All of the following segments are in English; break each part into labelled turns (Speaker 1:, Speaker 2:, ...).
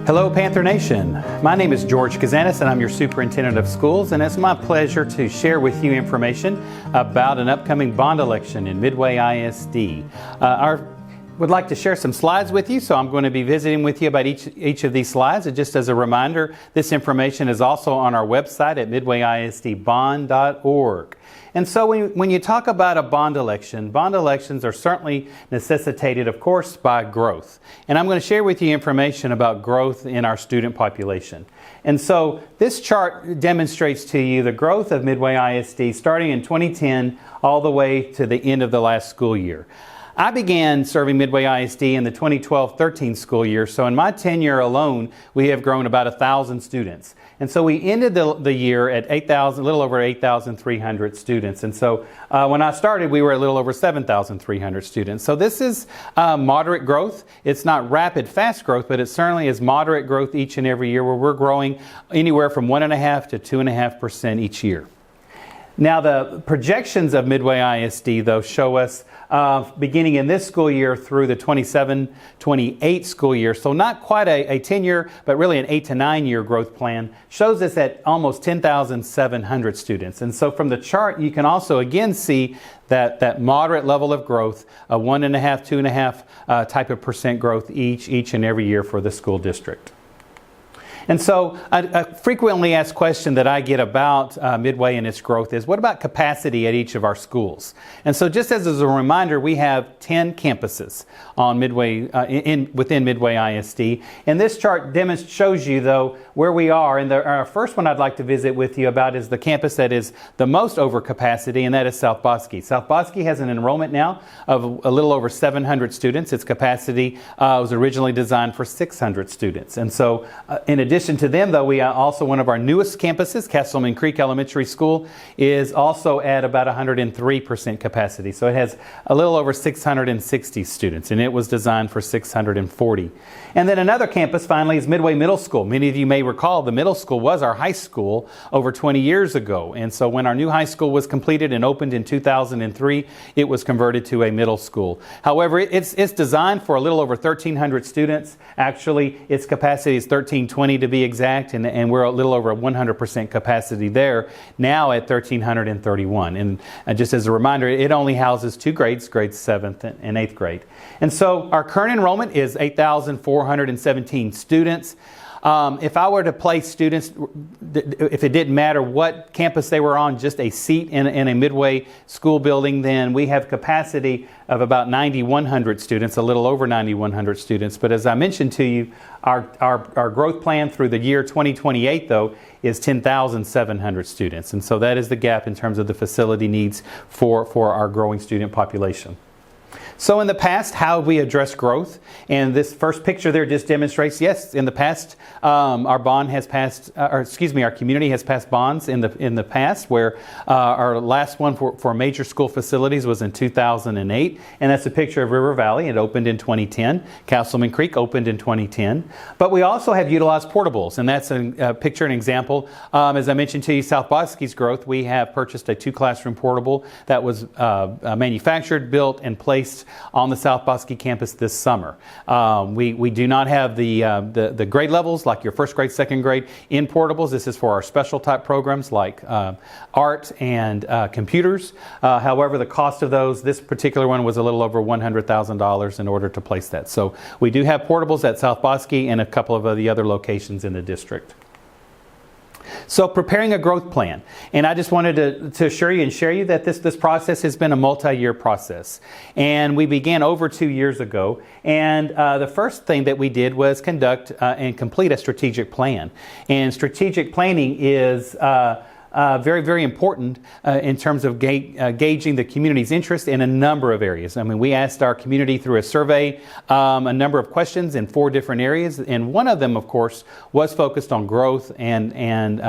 Speaker 1: Hello Panther Nation, my name is George Kazanis and I'm your Superintendent of Schools, and it's my pleasure to share with you information about an upcoming bond election in Midway ISD. I would like to share some slides with you, so I'm going to be visiting with you about each of these slides. And just as a reminder, this information is also on our website at midwayisdbond.org. And so when you talk about a bond elections are certainly necessitated, of course, by growth. And I'm going to share with you information about growth in our student population. And so this chart demonstrates to you the growth of Midway ISD starting in 2010 all the way to the end of the last school year. I began serving Midway ISD in the 2012-13 school year, so in my tenure alone, we have grown about 1,000 students. And so we ended the year at 8,000, a little over 8,300 students. And so when I started, we were a little over 7,300 students. So this is moderate growth. It's not rapid, fast growth, but it certainly is moderate growth each and every year, where we're growing anywhere from 1.5% to 2.5% each year. Now, the projections of Midway ISD, though, show us beginning in this school year through the 27-28 school year, so not quite a 10-year, but really an 8 to 9 year growth plan, shows us at almost 10,700 students. And so from the chart, you can also again see that moderate level of growth, a 1.5%, 2.5% type of percent growth each and every year for the school district. And so a frequently asked question that I get about Midway and its growth is, what about capacity at each of our schools? And so just as a reminder, we have 10 campuses on Midway, within Midway ISD. And this chart shows you, though, where we are. And our first one I'd like to visit with you about is the campus that is the most over capacity, and that is South Bosque. South Bosque has an enrollment now of a little over 700 students. Its capacity was originally designed for 600 students. And so in addition to them, though, we also, one of our newest campuses, Castleman Creek Elementary School, is also at about 103% capacity. So it has a little over 660 students, and it was designed for 640. And then another campus, finally, is Midway Middle School. Many of you may recall the middle school was our high school over 20 years ago. And so when our new high school was completed and opened in 2003, it was converted to a middle school. However, it's designed for a little over 1,300 students. Actually, its capacity is 1,320 to be exact, and we're a little over 100% capacity there, now at 1,331. And just as a reminder, it only houses two grades 7th and 8th grade. And so our current enrollment is 8,417 students. If I were to place students, if it didn't matter what campus they were on, just a seat in a Midway school building, then we have capacity of about 9,100 students, a little over 9,100 students. But as I mentioned to you, our growth plan through the year 2028, though, is 10,700 students. And so that is the gap in terms of the facility needs for our growing student population. So in the past, how have we addressed growth? And this first picture there just demonstrates, yes, in the past, our community has passed bonds in the past, where our last one for major school facilities was in 2008, and that's a picture of River Valley. It opened in 2010. Castleman Creek opened in 2010. But we also have utilized portables, and that's a picture, an example. As I mentioned to you, South Bosque's growth, we have purchased a 2-classroom portable that was manufactured, built, and placed on the South Bosque campus this summer. We do not have the grade levels like your first grade, second grade in portables. This is for our special type programs like art and computers. However, the cost of those, this particular one was a little over $100,000 in order to place that. So we do have portables at South Bosque and a couple of the other locations in the district. So preparing a growth plan, and I just wanted to assure you and share you that this process has been a multi-year process, and we began over 2 years ago. And the first thing that we did was conduct and complete a strategic plan. And strategic planning is very, very important in terms of gauging the community's interest in a number of areas. I mean, we asked our community through a survey a number of questions in 4 different areas, and one of them, of course, was focused on growth and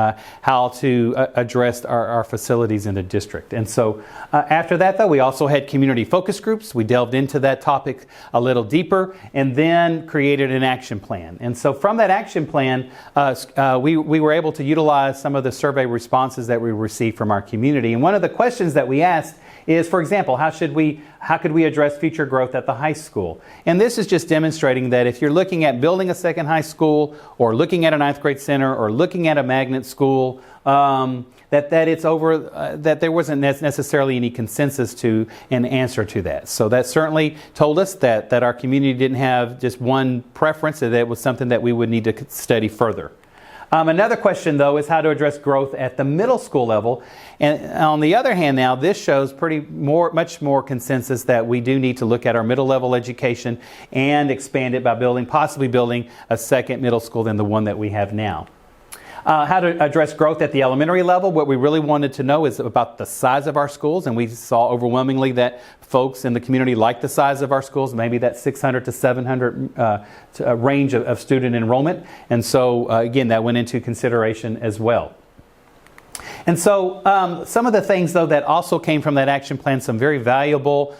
Speaker 1: how to address our facilities in the district. And so after that, though, we also had community focus groups. We delved into that topic a little deeper and then created an action plan. And so from that action plan, we were able to utilize some of the survey responses responses that we received from our community. And one of the questions that we asked is, for example, how could we address future growth at the high school? And this is just demonstrating that if you're looking at building a second high school, or looking at a ninth grade center, or looking at a magnet school, that there wasn't necessarily any consensus to an answer to that. So that certainly told us that our community didn't have just one preference, that it was something that we would need to study further. Another question, though, is how to address growth at the middle school level. And on the other hand, now this shows much more consensus that we do need to look at our middle level education and expand it by possibly building a second middle school than the one that we have now. How to address growth at the elementary level. What we really wanted to know is about the size of our schools, and we saw overwhelmingly that folks in the community like the size of our schools, maybe that 600 to 700 range of student enrollment. And so, again, that went into consideration as well. And so some of the things, though, that also came from that action plan, some very valuable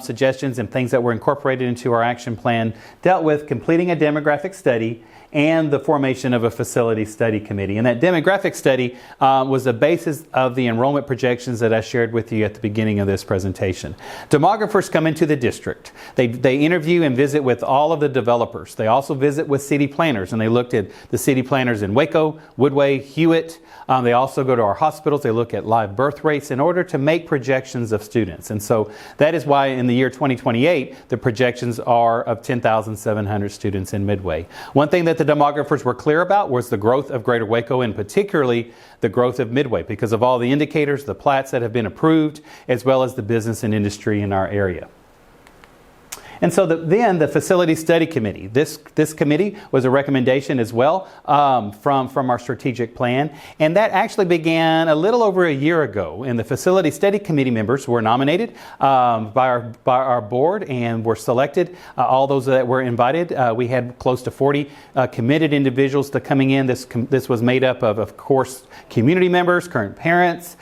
Speaker 1: suggestions and things that were incorporated into our action plan, dealt with completing a demographic study and the formation of a facility study committee. And that demographic study was the basis of the enrollment projections that I shared with you at the beginning of this presentation. Demographers come into the district. They interview and visit with all of the developers. They also visit with city planners, and they looked at the city planners in Waco, Midway, Hewitt. They also go to our hospitals. They look at live birth rates in order to make projections of students. And so that is why in the year 2028, the projections are of 10,700 students in Midway. One thing that the demographers were clear about was the growth of Greater Waco, and particularly the growth of Midway, because of all the indicators, the plats that have been approved, as well as the business and industry in our area. And so then the Facility Study Committee. This committee was a recommendation as well from our strategic plan. And that actually began a little over a year ago. And the Facility Study Committee members were nominated by our board and were selected. All those that were invited, we had close to 40 committed individuals to coming in. This was made up of course, community members, current parents,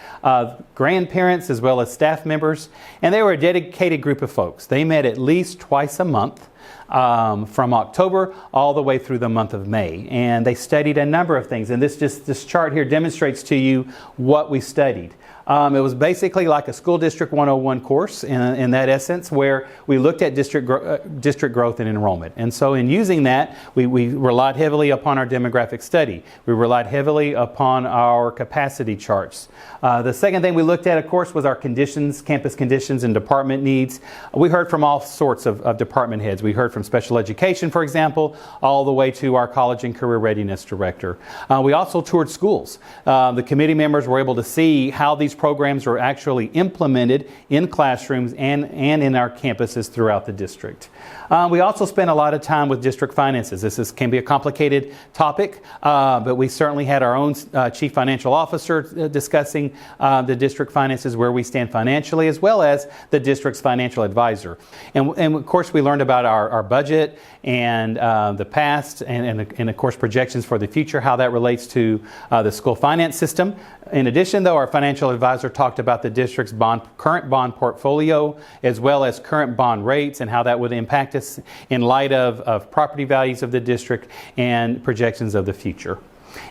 Speaker 1: grandparents, as well as staff members. And they were a dedicated group of folks. They met at least twice a month from October all the way through the month of May. And they studied a number of things. And this chart here demonstrates to you what we studied. It was basically like a School District 101 course in that essence, where we looked at district growth and enrollment. And so in using that, we relied heavily upon our demographic study. We relied heavily upon our capacity charts. The second thing we looked at, of course, was our conditions, campus conditions and department needs. We heard from all sorts of department heads. We heard from special education, for example, all the way to our college and career readiness director. We also toured schools. The committee members were able to see how these programs are actually implemented in classrooms and in our campuses throughout the district. We also spent a lot of time with district finances. This can be a complicated topic, but we certainly had our own chief financial officer discussing the district finances, where we stand financially, as well as the district's financial advisor. And of course, we learned about our budget and the past and of course projections for the future, how that relates to the school finance system. In addition, though, our financial advisor talked about the district's current bond portfolio, as well as current bond rates and how that would impact us in light of property values of the district and projections of the future.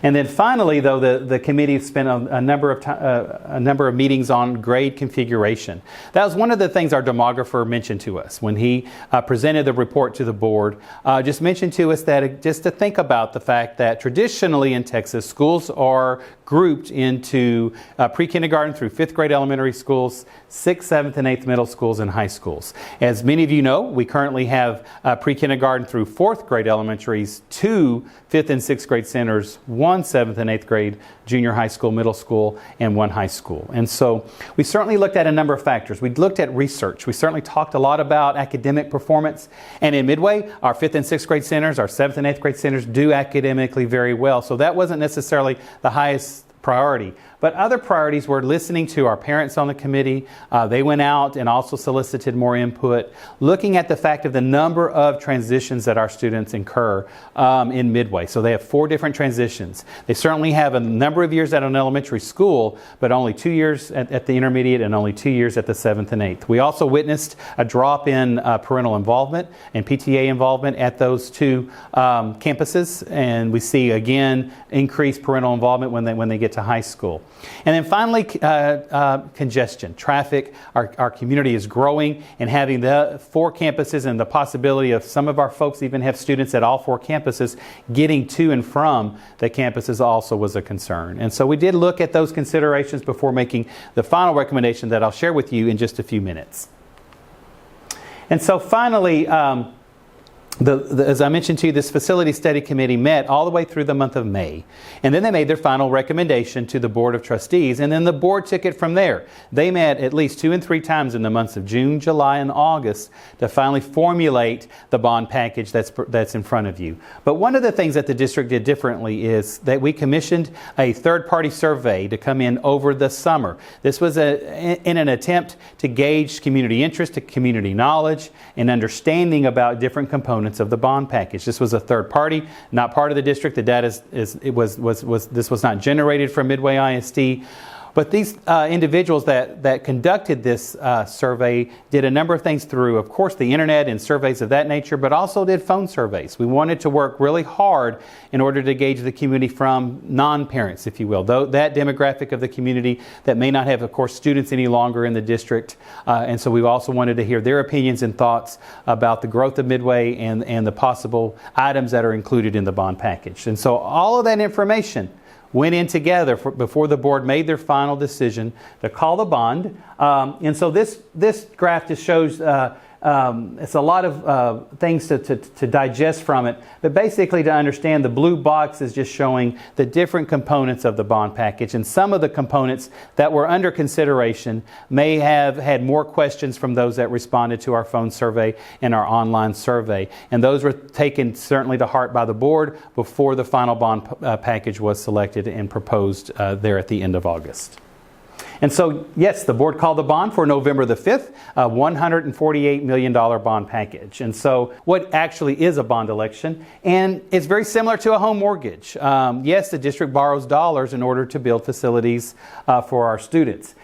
Speaker 1: And then finally, though, the committee spent a number of meetings on grade configuration. That was one of the things our demographer mentioned to us when he presented the report to the board. Just mentioned to us that just to think about the fact that traditionally in Texas, schools are grouped into pre-kindergarten through 5th grade elementary schools, 6th, 7th, and 8th middle schools, and high schools. As many of you know, we currently have pre-kindergarten through 4th grade elementaries, 2 5th and 6th grade centers, 1 7th and 8th grade junior high school, middle school, and 1 high school. And so we certainly looked at a number of factors. We looked at research. We certainly talked a lot about academic performance. And in Midway, our 5th and 6th grade centers, our 7th and 8th grade centers do academically very well. So that wasn't necessarily the highest priority. But other priorities were listening to our parents on the committee. They went out and also solicited more input, looking at the fact of the number of transitions that our students incur in Midway. So they have 4 different transitions. They certainly have a number of years at an elementary school, but only 2 years at the intermediate and only 2 years at the 7th and 8th. We also witnessed a drop in parental involvement and PTA involvement at those 2 campuses. And we see, again, increased parental involvement when they get to high school. And then finally, congestion, traffic. Our community is growing, and having the 4 campuses and the possibility of some of our folks even have students at all 4 campuses, getting to and from the campuses also was a concern. And so we did look at those considerations before making the final recommendation that I'll share with you in just a few minutes. And so finally, as I mentioned to you, this facility study committee met all the way through the month of May. And then they made their final recommendation to the Board of Trustees, and then the board took it from there. They met at least 2 and 3 times in the months of June, July, and August to finally formulate the bond package that's in front of you. But one of the things that the district did differently is that we commissioned a third-party survey to come in over the summer. This was in an attempt to gauge community interest, community knowledge, and understanding about different components of the bond package. This was a third party, not part of the district. The data this was not generated from Midway ISD. But these individuals that conducted this survey did a number of things through, of course, the internet and surveys of that nature, but also did phone surveys. We wanted to work really hard in order to gauge the community from non-parents, if you will, though that demographic of the community that may not have, of course, students any longer in the district. And so we also wanted to hear their opinions and thoughts about the growth of Midway and the possible items that are included in the bond package. And so all of that information went in together before the board made their final decision to call the bond. And so this graph just shows it's a lot of things to digest from it. But basically, to understand, the blue box is just showing the different components of the bond package. And some of the components that were under consideration may have had more questions from those that responded to our phone survey and our online survey. And those were taken certainly to heart by the board before the final bond package was selected and proposed there at the end of August. And so, yes, the board called the bond for November the 5th, a $148 million bond package. And so what actually is a bond election? And it's very similar to a home mortgage. Yes, the district borrows dollars in order to build facilities for our students.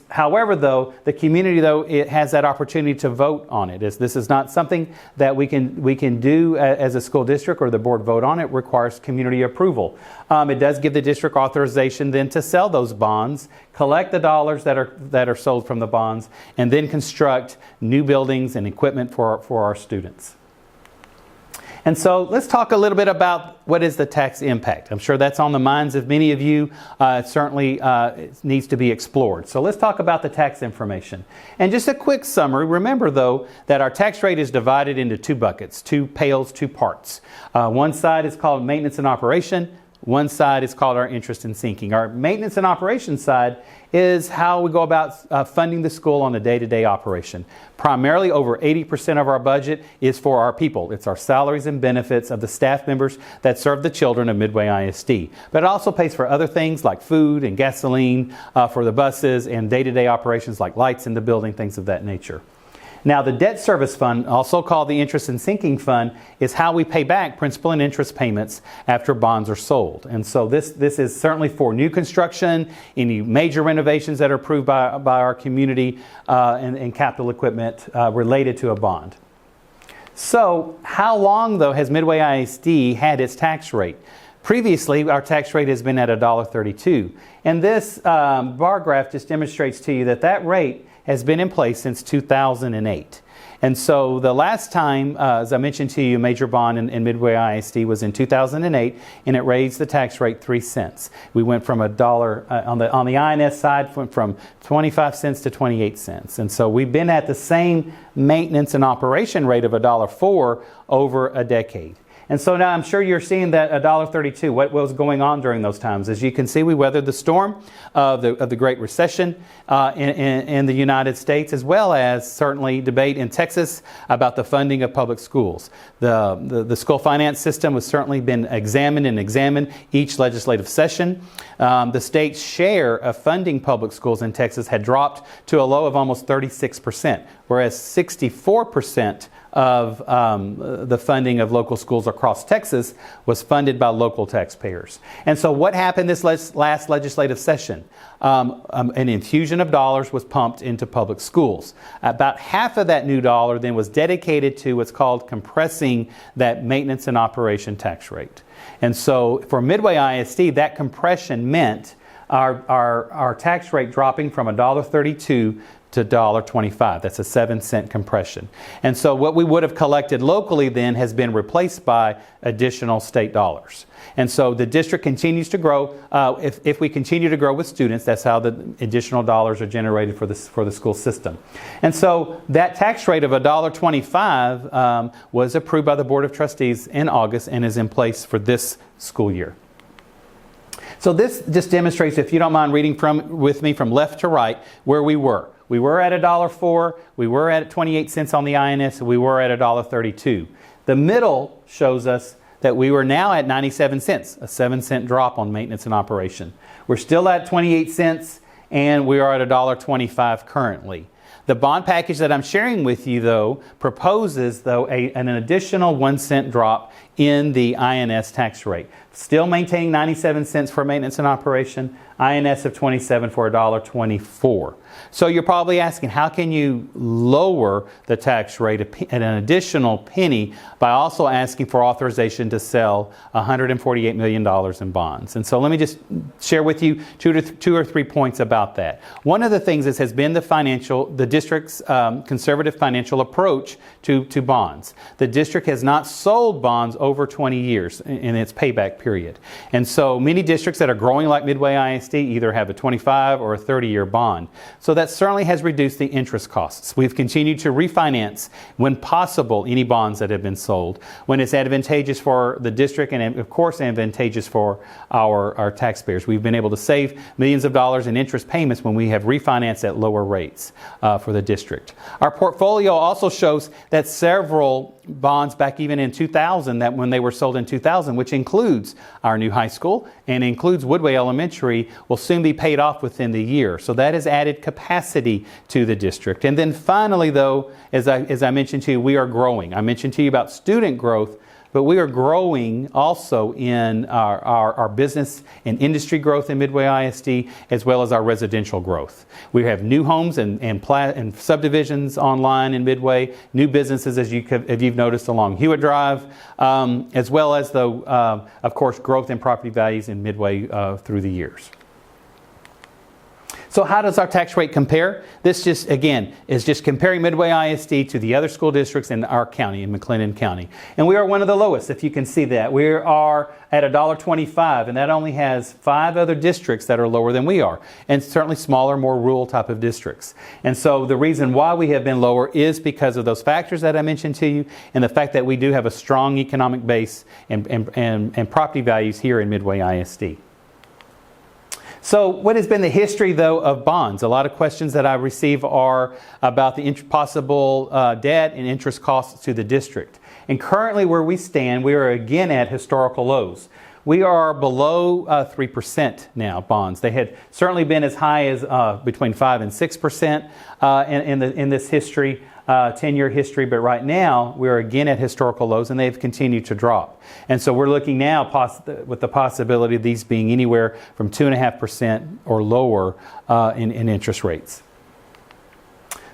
Speaker 1: However, though, the community, though, it has that opportunity to vote on it. This is not something that we can do as a school district or the board vote on. It requires community approval. It does give the district authorization then to sell those bonds, collect the dollars that are sold from the bonds, and then construct new buildings and equipment for our students. And so let's talk a little bit about what is the tax impact. I'm sure that's on the minds of many of you. It certainly needs to be explored. So let's talk about the tax information. And just a quick summary. Remember, though, that our tax rate is divided into 2 buckets, 2 pails, 2 parts. One side is called maintenance and operation. One side is called our interest and sinking. Our maintenance and operations side is how we go about funding the school on a day-to-day operation. Primarily, over 80% of our budget is for our people. It's our salaries and benefits of the staff members that serve the children of Midway ISD. But it also pays for other things like food and gasoline for the buses and day-to-day operations like lights in the building, things of that nature. Now, the debt service fund, also called the interest and sinking fund, is how we pay back principal and interest payments after bonds are sold. And so this is certainly for new construction, any major renovations that are approved by our community, and capital equipment related to a bond. So how long, though, has Midway ISD had its tax rate? Previously, our tax rate has been at $1.32. And this bar graph just demonstrates to you that rate has been in place since 2008. And so the last time, as I mentioned to you, a major bond in Midway ISD was in 2008, and it raised the tax rate 3 cents. We went from $1 on the INS side from 25 cents to 28 cents. And so we've been at the same maintenance and operation rate of $1.04 over a decade. And so now I'm sure you're seeing that $1.32, what was going on during those times. As you can see, we weathered the storm of the Great Recession in the United States, as well as certainly debate in Texas about the funding of public schools. The school finance system has certainly been examined each legislative session. The state's share of funding public schools in Texas had dropped to a low of almost 36%, whereas 64% of the funding of local schools across Texas was funded by local taxpayers. And so what happened this last legislative session? An infusion of dollars was pumped into public schools. About half of that new dollar then was dedicated to what's called compressing that maintenance and operation tax rate. And so for Midway ISD, that compression meant our tax rate dropping from $1.32 to $1.25. That's a 7-cent compression. And so what we would have collected locally then has been replaced by additional state dollars. And so the district continues to grow. If we continue to grow with students, that's how the additional dollars are generated for the school system. And so that tax rate of $1.25 was approved by the Board of Trustees in August and is in place for this school year. So this just demonstrates, if you don't mind reading with me from left to right, where we were. We were at $1.04, we were at 28 cents on the INS, and we were at $1.32. The middle shows us that we were now at 97 cents, a 7-cent drop on maintenance and operation. We're still at 28 cents, and we are at $1.25 currently. The bond package that I'm sharing with you, though, proposes, though, an additional 1-cent drop in the INS tax rate. Still maintaining 97 cents for maintenance and operation, INS of 27 for $1.24. So you're probably asking, how can you lower the tax rate at an additional penny by also asking for authorization to sell $148 million in bonds? And so let me just share with you two or three points about that. One of the things has been the district's conservative financial approach to bonds. The district has not sold bonds over 20 years in its payback period. And so many districts that are growing like Midway ISD either have a 25 or a 30-year bond. So that certainly has reduced the interest costs. We've continued to refinance, when possible, any bonds that have been sold, when it's advantageous for the district and, of course, advantageous for our taxpayers. We've been able to save millions of dollars in interest payments when we have refinanced at lower rates for the district. Our portfolio also shows that several bonds back even in 2000, that when they were sold in 2000, which includes our new high school and includes Woodway Elementary, will soon be paid off within the year. So that has added capacity to the district. And then finally, though, as I mentioned to you, we are growing. I mentioned to you about student growth, but we are growing also in our business and industry growth in Midway ISD, as well as our residential growth. We have new homes and subdivisions online in Midway, new businesses, as you've noticed, along Hewitt Drive, as well as, of course, growth in property values in Midway through the years. So how does our tax rate compare? This just, again, is just comparing Midway ISD to the other school districts in our county, in McLennan County. And we are one of the lowest, if you can see that. We are at $1.25, and that only has 5 other districts that are lower than we are, and certainly smaller, more rural type of districts. And so the reason why we have been lower is because of those factors that I mentioned to you, and the fact that we do have a strong economic base and property values here in Midway ISD. So what has been the history, though, of bonds? A lot of questions that I receive are about the possible debt and interest costs to the district. And currently where we stand, we are again at historical lows. We are below 3% now, bonds. They had certainly been as high as between 5 and 6% in this history, 10-year history, but right now we're again at historical lows, and they've continued to drop. And so we're looking now with the possibility of these being anywhere from 2.5% or lower in interest rates.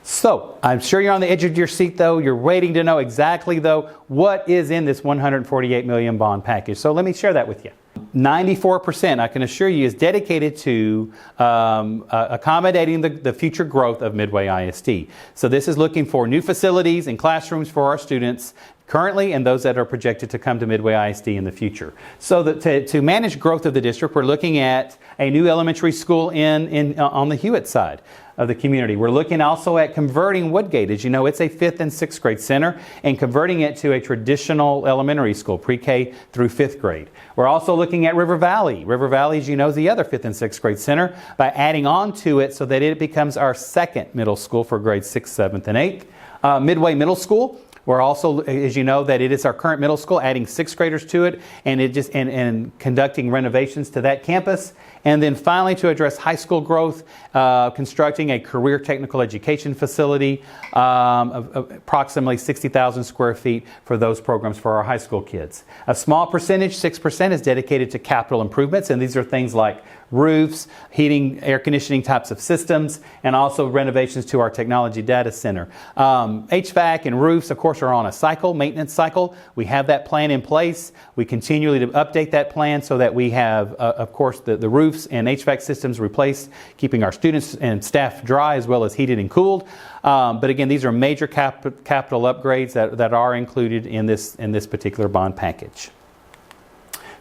Speaker 1: So I'm sure you're on the edge of your seat, though. You're waiting to know exactly, though, what is in this $148 million bond package. So let me share that with you. 94%, I can assure you, is dedicated to accommodating the future growth of Midway ISD. So this is looking for new facilities and classrooms for our students currently, and those that are projected to come to Midway ISD in the future. So that to manage growth of the district, we're looking at a new elementary school on the Hewitt side of the community. We're looking also at converting Woodgate. As you know, it's a 5th and 6th grade center, and converting it to a traditional elementary school, pre-K through 5th grade. We're also looking at River Valley. River Valley, as you know, is the other 5th and 6th grade center, by adding on to it so that it becomes our 2nd middle school for grades 6th, 7th, and 8th. Midway Middle School, we're also, as you know, that it is our current middle school, adding 6th graders to it, and conducting renovations to that campus. And then finally, to address high school growth, constructing a career technical education facility of approximately 60,000 square feet for those programs for our high school kids. A small percentage, 6%, is dedicated to capital improvements, and these are things like roofs, heating, air conditioning types of systems, and also renovations to our technology data center. HVAC and roofs, of course, course, are on a cycle, maintenance cycle. We have that plan in place. We continually to update that plan so that we have, of course, the roofs and HVAC systems replaced, keeping our students and staff dry as well as heated and cooled. But again, these are major capital upgrades that are included in this particular bond package.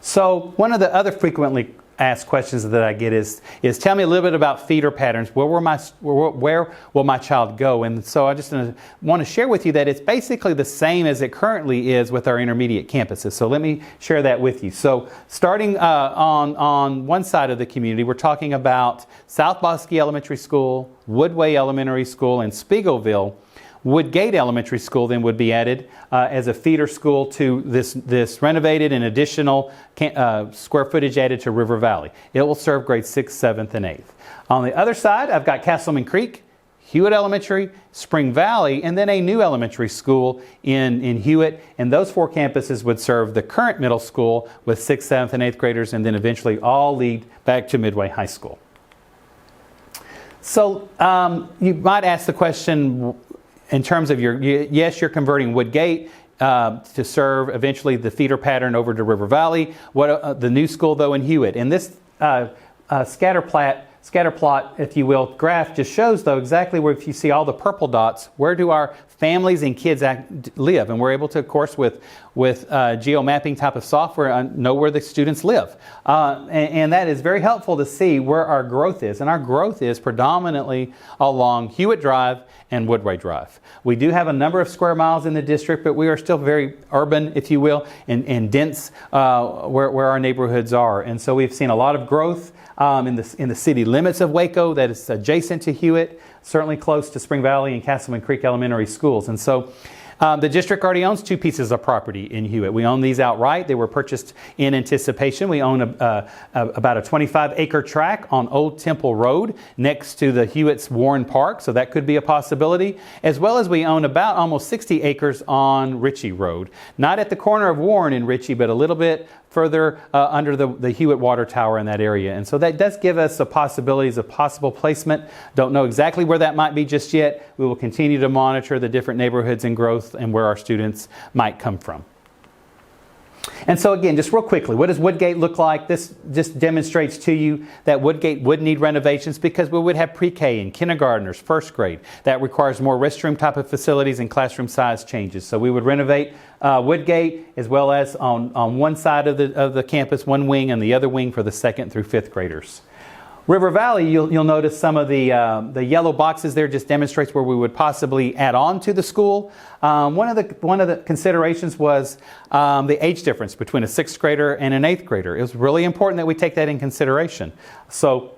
Speaker 1: So one of the other frequently asked questions that I get is tell me a little bit about feeder patterns. Where will my child go? And so I just want to share with you that it's basically the same as it currently is with our intermediate campuses. So let me share that with you. So starting on one side of the community, we're talking about South Bosque Elementary School, Woodway Elementary School, and Spiegelville. Woodgate Elementary School then would be added as a feeder school to this renovated and additional square footage added to River Valley. It will serve grades 6th, 7th, and 8th. On the other side, I've got Castleman Creek, Hewitt Elementary, Spring Valley, and then a new elementary school in Hewitt. And those 4 campuses would serve the current middle school with 6th, 7th, and 8th graders, and then eventually all lead back to Midway High School. So you might ask the question, in terms of yes, you're converting Woodgate to serve eventually the feeder pattern over to River Valley. What the new school though in Hewitt? And this scatter plot, if you will, graph just shows though exactly where, if you see all the purple dots, where do our families and kids live? And we're able to, of course, with geomapping type of software, know where the students live. And that is very helpful to see where our growth is. And our growth is predominantly along Hewitt Drive and Woodway Drive. We do have a number of square miles in the district, but we are still very urban, if you will, and dense where our neighborhoods are. And so we've seen a lot of growth in the city limits of Waco that is adjacent to Hewitt, certainly close to Spring Valley and Castleman Creek Elementary Schools. And so the district already owns 2 pieces of property in Hewitt. We own these outright. They were purchased in anticipation. We own about a 25-acre tract on Old Temple Road next to the Hewitt's Warren Park, so that could be a possibility, as well as we own about almost 60 acres on Ritchie Road. Not at the corner of Warren and Ritchie, but a little bit further under the Hewitt Water Tower in that area. And so that does give us the possibilities of possible placement. Don't know exactly where that might be just yet. We will continue to monitor the different neighborhoods and growth and where our students might come from. And so again, just real quickly, what does Woodgate look like? This just demonstrates to you that Woodgate would need renovations because we would have pre-K and kindergartners, first grade. That requires more restroom type of facilities and classroom size changes. So we would renovate Woodgate, as well as on one side of the campus, one wing, and the other wing for the 2nd through 5th graders. River Valley, you'll notice some of the yellow boxes there just demonstrates where we would possibly add on to the school. One of the considerations was the age difference between a 6th grader and an 8th grader. It was really important that we take that in consideration. So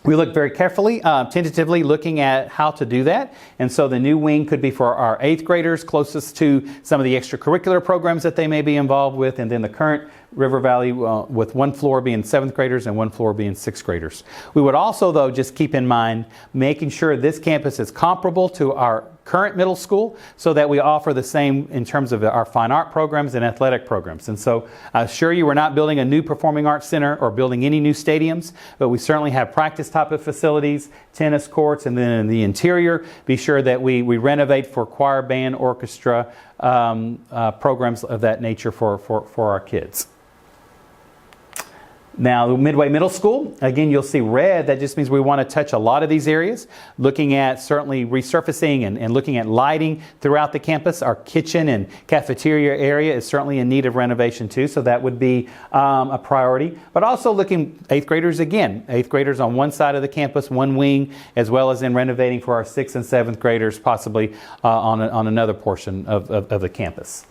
Speaker 1: we looked very carefully, tentatively looking at how to do that. And so the new wing could be for our 8th graders, closest to some of the extracurricular programs that they may be involved with. And then the current River Valley with one floor being 7th graders and one floor being 6th graders. We would also, though, just keep in mind making sure this campus is comparable to our current middle school so that we offer the same in terms of our fine art programs and athletic programs. And so I assure you we're not building a new performing arts center or building any new stadiums, but we certainly have practice type of facilities, tennis courts, and then in the interior, be sure that we renovate for choir, band, orchestra, programs of that nature for our kids. Now, Midway Middle School, again, you'll see red. That just means we want to touch a lot of these areas, looking at certainly resurfacing and looking at lighting throughout the campus. Our kitchen and cafeteria area is certainly in need of renovation too, so that would be a priority. But also looking 8th graders again. 8th graders on one side of the campus, one wing, as well as in renovating for our 6th and 7th graders, possibly on another portion of the campus.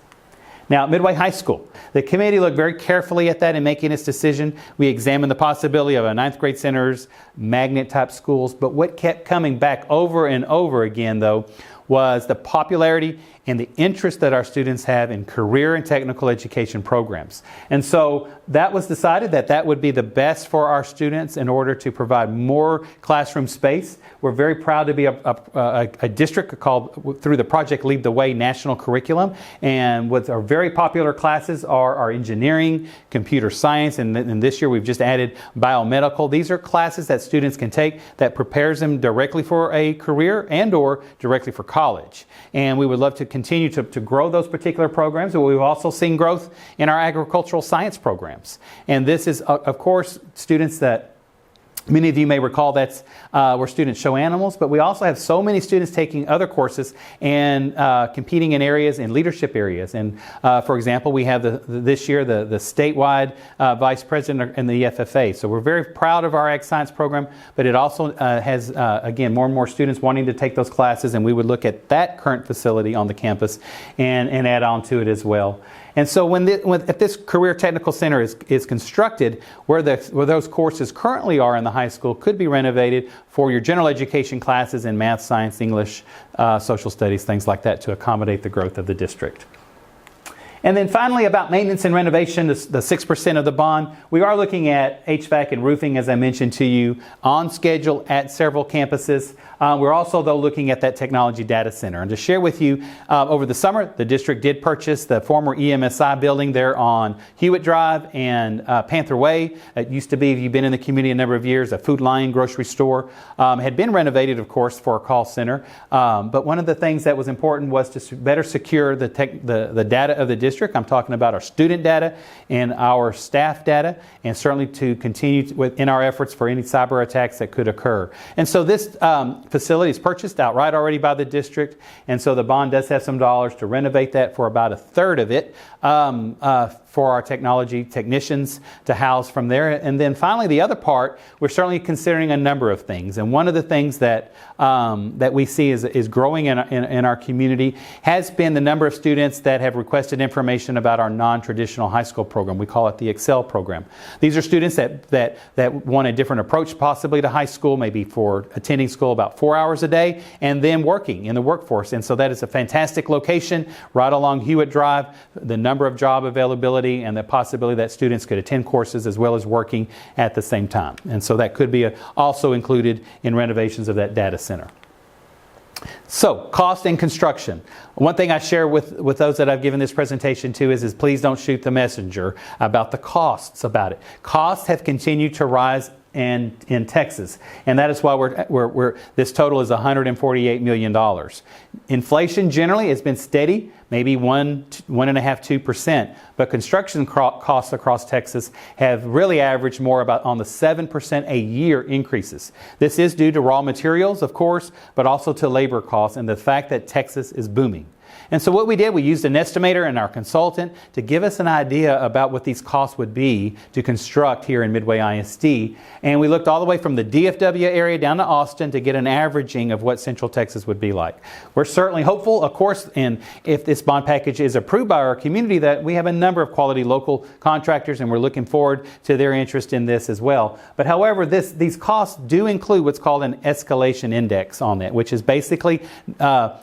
Speaker 1: Now, Midway High School, the committee looked very carefully at that in making its decision. We examined the possibility of a 9th grade centers, magnet type schools, but what kept coming back over and over again, though, was the popularity and the interest that our students have in career and technical education programs. And so that was decided that would be the best for our students in order to provide more classroom space. We're very proud to be a district called, through the Project Lead the Way national curriculum. And what our very popular classes are our engineering, computer science, and this year we've just added biomedical. These are classes that students can take that prepares them directly for a career and or directly for college college. And we would love to continue to grow those particular programs, but we've also seen growth in our agricultural science programs. And this is, of course, students that many of you may recall that's where students show animals, but we also have so many students taking other courses and competing in areas, in leadership areas. And for example, we have this year the statewide vice president in the FFA. So we're very proud of our Ag Science program, but it also has, again, more and more students wanting to take those classes, and we would look at that current facility on the campus and add on to it as well. And so if this Career Technical Center is constructed, where those courses currently are in the high school could be renovated for your general education classes in math, science, English, social studies, things like that, to accommodate the growth of the district. And then finally, about maintenance and renovation, the 6% of the bond, we are looking at HVAC and roofing, as I mentioned to you, on schedule at several campuses. We're also, though, looking at that technology data center. And to share with you, over the summer, the district did purchase the former EMSI building there on Hewitt Drive and Panther Way. It used to be, if you've been in the community a number of years, a Food Lion grocery store. Had been renovated, of course, for a call center. But one of the things that was important was to better secure the data of the district. I'm talking about our student data and our staff data, and certainly to continue in our efforts for any cyber attacks that could occur. And so this facility is purchased outright already by the district, and so the bond does have some dollars to renovate that for about a third of it for our technology technicians to house from there. And then finally, the other part, we're certainly considering a number of things. And one of the things that we see is growing in our community has been the number of students that have requested information about our non-traditional high school program. We call it the Excel program. These are students that want a different approach possibly to high school, maybe for attending school about 4 hours a day and then working in the workforce. And so that is a fantastic location right along Hewitt Drive. The number of job availability and the possibility that students could attend courses as well as working at the same time. And so that could be also included in renovations of that data center. So, cost and construction. One thing I share with those that I've given this presentation to is please don't shoot the messenger about the costs about it. Costs have continued to rise in Texas, and that is why this total is $148 million. Inflation generally has been steady, maybe 1.5%, 2%, but construction costs across Texas have really averaged more about on the 7% a year increases. This is due to raw materials, of course, but also to labor costs and the fact that Texas is booming. And so what we did, we used an estimator and our consultant to give us an idea about what these costs would be to construct here in Midway ISD. And we looked all the way from the DFW area down to Austin to get an averaging of what Central Texas would be like. We're certainly hopeful, of course, and if this bond package is approved by our community, that we have a number of quality local contractors, and we're looking forward to their interest in this as well. But however, these costs do include what's called an escalation index on that, which is basically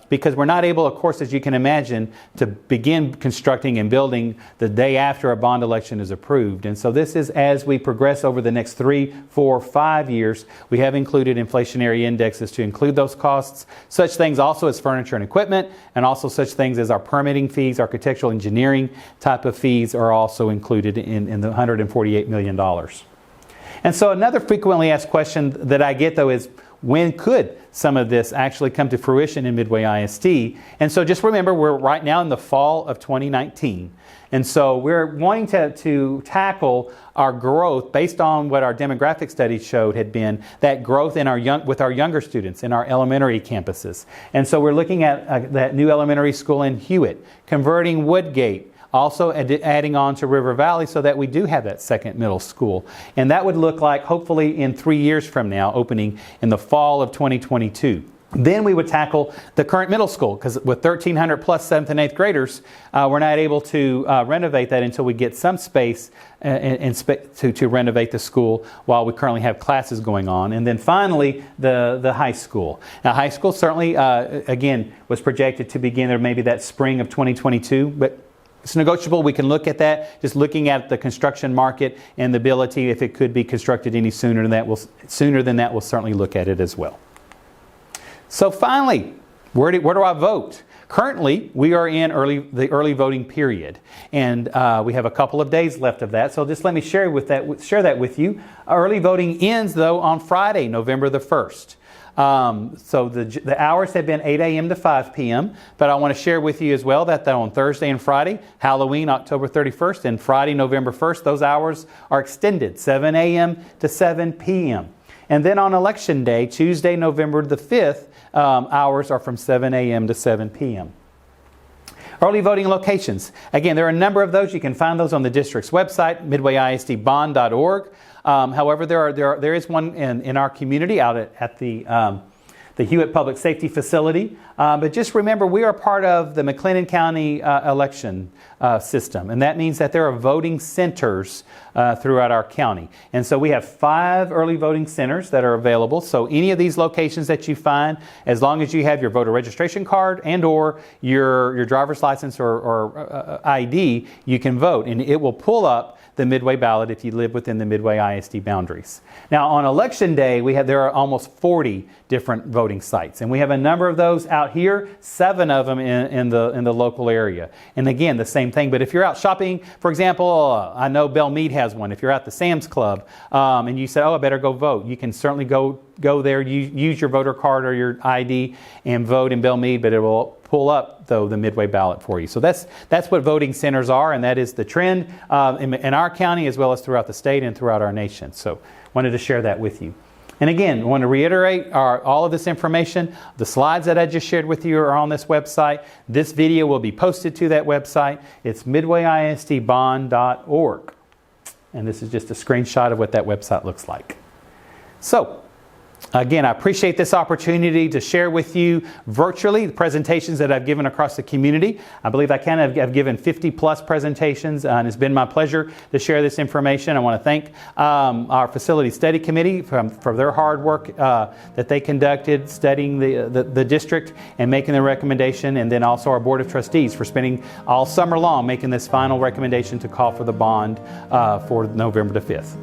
Speaker 1: because we're not able, of course, as you can imagine, to begin constructing and building the day after a bond election is approved. And so this is as we progress over the next 3, 4, 5 years, we have included inflationary indexes to include those costs. Such things also as furniture and equipment, and also such things as our permitting fees, architectural engineering type of fees are also included in the $148 million. And so another frequently asked question that I get, though, is when could some of this actually come to fruition in Midway ISD? And so just remember, we're right now in the fall of 2019. And so we're wanting to tackle our growth based on what our demographic studies showed had been that growth with our younger students in our elementary campuses. And so we're looking at that new elementary school in Hewitt, converting Woodgate, also adding on to River Valley so that we do have that second middle school. And that would look like, hopefully in 3 years from now, opening in the fall of 2022. Then we would tackle the current middle school, because with 1,300 plus 7th and 8th graders, we're not able to renovate that until we get some space to renovate the school while we currently have classes going on. And then finally, the high school. Now, high school certainly, again, was projected to begin there maybe that spring of 2022, but it's negotiable. We can look at that, just looking at the construction market and the ability, if it could be constructed any sooner than that, we'll certainly look at it as well. So finally, where do I vote? Currently, we are in the early voting period, and we have a couple of days left of that. So just let me share that with you. Early voting ends, though, on Friday, November the 1st. So the hours have been 8 a.m. to 5 p.m., but I want to share with you as well that on Thursday and Friday, Halloween, October 31st, and Friday, November 1st, those hours are extended, 7 a.m. to 7 p.m. And then on Election Day, Tuesday, November the 5th, hours are from 7 a.m. to 7 p.m. Early voting locations. Again, there are a number of those. You can find those on the district's website, midwayisdbond.org. However, there is one in our community out at the Hewitt Public Safety Facility. But just remember, we are part of the McLennan County election system. And that means that there are voting centers throughout our county. And so we have 5 early voting centers that are available. So any of these locations that you find, as long as you have your voter registration card and or your driver's license or ID, you can vote. And it will pull up the Midway ballot if you live within the Midway ISD boundaries. Now on Election Day, there are almost 40 different voting sites. And we have a number of those out here, 7 of them in the local area. And again, the same thing. But if you're out shopping, for example, I know Belle Meade has one. If you're at the Sam's Club and you say, I better go vote, you can certainly go there, use your voter card or your ID and vote in Belle Meade, but it will pull up, though, the Midway ballot for you. So that's what voting centers are, and that is the trend in our county as well as throughout the state and throughout our nation. So wanted to share that with you. And again, I want to reiterate all of this information. The slides that I just shared with you are on this website. This video will be posted to that website. It's midwayisdbond.org. And this is just a screenshot of what that website looks like. So, again, I appreciate this opportunity to share with you virtually the presentations that I've given across the community. I believe I have given 50 plus presentations, and it's been my pleasure to share this information. I want to thank our Facility Study Committee for their hard work that they conducted studying the district and making the recommendation, and then also our Board of Trustees for spending all summer long making this final recommendation to call for the bond for November the 5th.